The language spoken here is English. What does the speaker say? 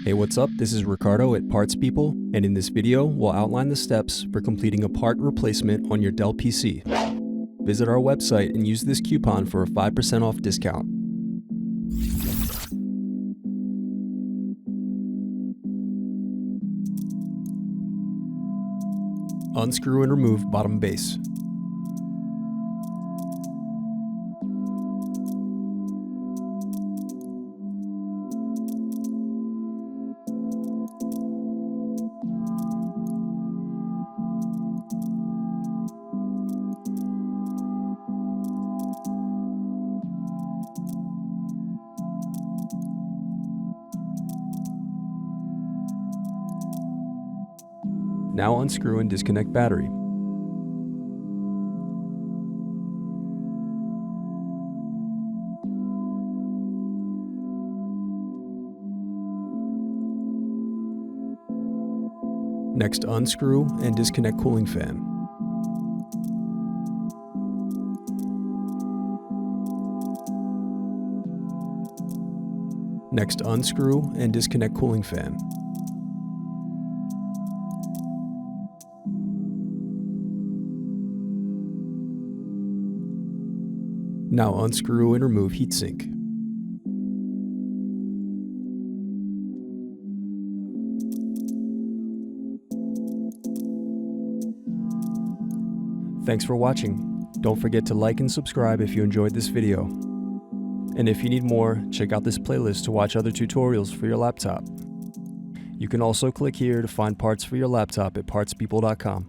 Hey, what's up? This is Ricardo at Parts People, and in this video, we'll outline the steps for completing a part replacement on your Dell PC. Visit our website and use this coupon for a 5% off discount. Unscrew and remove bottom base. Now unscrew and disconnect battery. Next, unscrew and disconnect cooling fan. Next, unscrew and disconnect cooling fan. Now unscrew and remove heatsink. Thanks for watching. Don't forget to like and subscribe if you enjoyed this video. And if you need more, check out this playlist to watch other tutorials for your laptop. You can also click here to find parts for your laptop at partspeople.com.